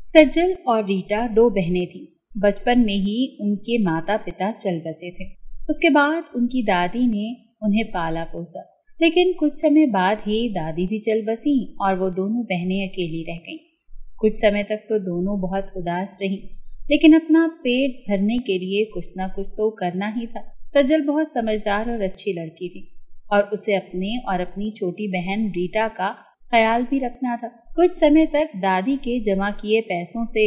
सज्जल और रीटा दो बहनें थीं। बचपन में ही उनके माता पिता चल बसे थे। उसके बाद उनकी दादी ने उन्हें पाला पोसा, लेकिन कुछ समय बाद ही दादी भी चल बसी और वो दोनों बहनें अकेली रह गईं। कुछ समय तक तो दोनों बहुत उदास रहीं, लेकिन अपना पेट भरने के लिए कुछ ना कुछ तो करना ही था। सज्जल बहुत समझदार और अच्छी लड़की थी और उसे अपने और अपनी छोटी बहन रीटा का ख्याल भी रखना था। कुछ समय तक दादी के जमा किए पैसों से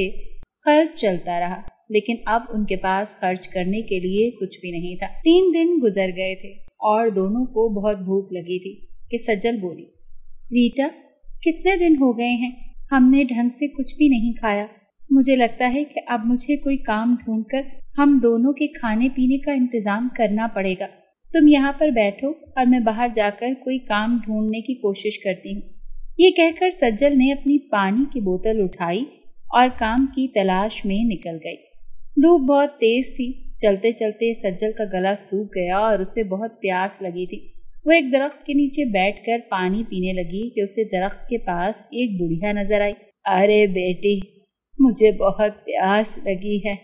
खर्च चलता रहा, लेकिन अब उनके पास खर्च करने के लिए कुछ भी नहीं था। 3 दिन गुजर गए थे और दोनों को बहुत भूख लगी थी कि सज्जल बोली, रीटा, कितने दिन हो गए हैं, हमने ढंग से कुछ भी नहीं खाया। मुझे लगता है कि अब मुझे कोई काम ढूंढकर हम दोनों के खाने पीने का इंतजाम करना पड़ेगा। तुम यहाँ पर बैठो और मैं बाहर जाकर कोई काम ढूंढने की कोशिश करती हूँ। ये कहकर सज्जल ने अपनी पानी की बोतल उठाई और काम की तलाश में निकल गई। धूप बहुत तेज थी। चलते चलते सज्जल का गला सूख गया और उसे बहुत प्यास लगी थी। वो एक दरख्त के नीचे बैठकर पानी पीने लगी कि उसे दरख्त के पास एक बुढ़िया नजर आई। अरे बेटी, मुझे बहुत प्यास लगी है।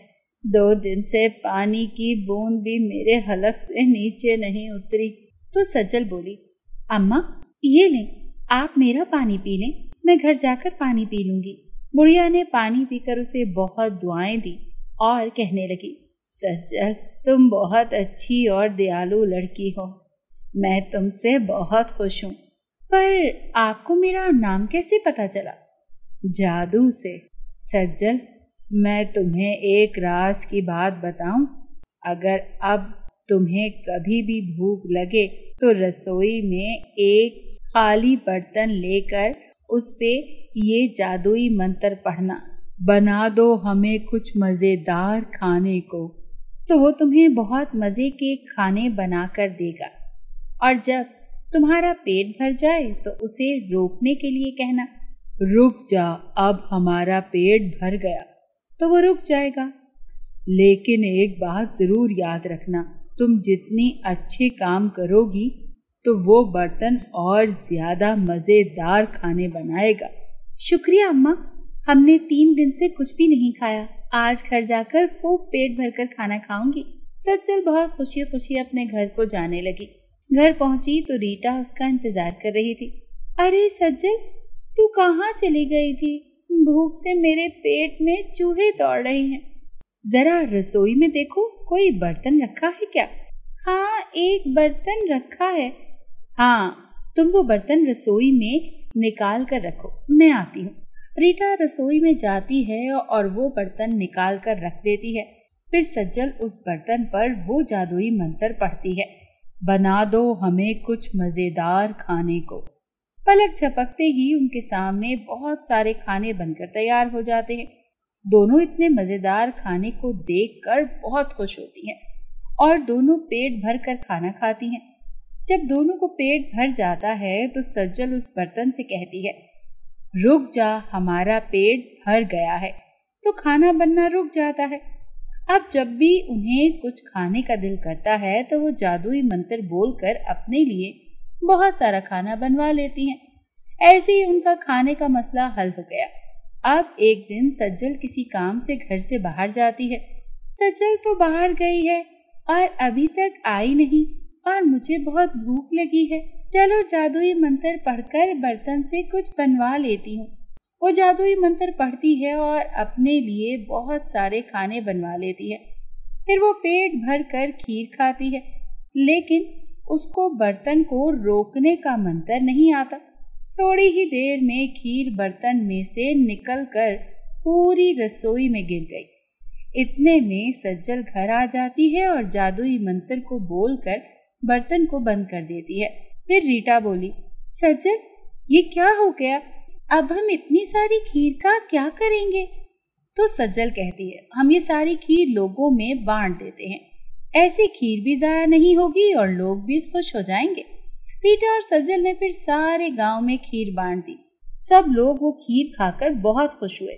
2 दिन से पानी की बूंद भी मेरे हलक से नीचे नहीं उतरी। तो सज्जल बोली, अम्मा, ये लें, आप मेरा पानी पी लें, मैं घर जाकर पानी पी लूंगी। बुढ़िया ने पानी पीकर उसे बहुत दुआएं दी और कहने लगी, सज्जल, तुम बहुत अच्छी और दयालु लड़की हो। मैं तुमसे बहुत खुश हूँ। पर आपको मेरा नाम कैसे पता चला? जादू से। सज्जल, मैं तुम्हें एक राज की बात बताऊं? अगर अब तुम्हें कभी भी भूख लगे तो रसोई में एक खाली बर्तन लेकर उस पे ये जादुई मंत्र पढ़ना, बना दो हमें कुछ मजेदार खाने को, तो वो तुम्हें बहुत मजे के खाने बनाकर देगा। और जब तुम्हारा पेट भर जाए तो उसे रोकने के लिए कहना, रुक जा, अब हमारा पेट भर गया, तो वो रुक जाएगा। लेकिन एक बात जरूर याद रखना, तुम जितनी अच्छे काम करोगी तो वो बर्तन और ज्यादा मजेदार खाने बनाएगा। शुक्रिया अम्मा, हमने 3 दिन से कुछ भी नहीं खाया। आज घर जाकर खूब पेट भरकर खाना खाऊंगी। सज्जल बहुत खुशी खुशी अपने घर को जाने लगी। घर पहुंची तो रीटा उसका इंतजार कर रही थी। अरे सज्जल, तू कहाँ चली गई थी? भूख से मेरे पेट में चूहे दौड़ रहे हैं। जरा रसोई में देखो, कोई बर्तन रखा है क्या? हाँ, एक बर्तन रखा है। हाँ, तुम वो बर्तन रसोई में निकाल कर रखो, मैं आती हूँ। रीटा रसोई में जाती है और वो बर्तन निकाल कर रख देती है। फिर सज्जल उस बर्तन पर वो जादुई मंत्र पढ़ती है, बना दो हमें कुछ मजेदार खाने को। पलक झपकते ही उनके सामने बहुत सारे खाने बनकर तैयार हो जाते हैं। दोनों इतने मजेदार खाने को देखकर बहुत खुश होती हैं और दोनों पेट भर कर खाना खाती हैं। जब दोनों को पेट भर जाता है तो सज्जल उस बर्तन से कहती है, रुक जा, हमारा पेट भर गया है। तो खाना बनना रुक जाता है। अब जब भी उन्हें कुछ खाने का दिल करता है तो वो जादुई मंत्र बोलकर अपने लिए बहुत सारा खाना बनवा लेती हैं। ऐसे ही उनका खाने का मसला हल हो गया। अब एक दिन सज्जल किसी काम से घर से बाहर जाती है। सज्जल तो बाहर गई है और अभी तक आई नहीं और मुझे बहुत भूख लगी है। चलो जादुई मंत्र पढ़कर बर्तन से कुछ बनवा लेती हूँ। वो जादुई मंत्र पढ़ती है और अपने लिए बहुत सारे खाने बनवा लेती है। फिर वो पेट भर कर खीर खाती है, लेकिन उसको बर्तन को रोकने का मंत्र नहीं आता। थोड़ी ही देर में खीर बर्तन में से निकलकर पूरी रसोई में गिर गई। इतने में सज्जल घर आ जाती है और जादुई मंत्र को बोलकर बर्तन को बंद कर देती है। फिर रीटा बोली, सज्जल, ये क्या हो गया? अब हम इतनी सारी खीर का क्या करेंगे? तो सज्जल कहती है, हम ये सारी खीर लोगों में बांट देते हैं, ऐसे खीर भी जाया नहीं होगी और लोग भी खुश हो जाएंगे। रीटा और सज्जल ने फिर सारे गांव में खीर बांट दी। सब लोग वो खीर खाकर बहुत खुश हुए।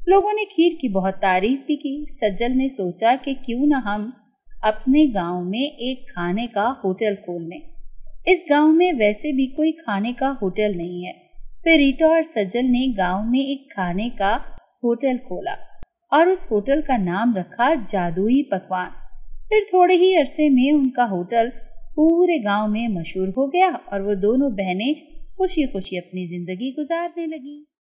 लोगों ने खीर की बहुत तारीफ भी की। सज्जल ने सोचा कि क्यों न हम अपने गांव में एक खाने का होटल खोल लें। इस गांव में वैसे भी कोई खाने का होटल नहीं है। फिर रीटा और सज्जल ने गांव में एक खाने का होटल खोला और उस होटल का नाम रखा जादुई पकवान। फिर थोड़े ही अरसे में उनका होटल पूरे गांव में मशहूर हो गया और वो दोनों बहनें खुशी खुशी अपनी जिंदगी गुजारने लगी।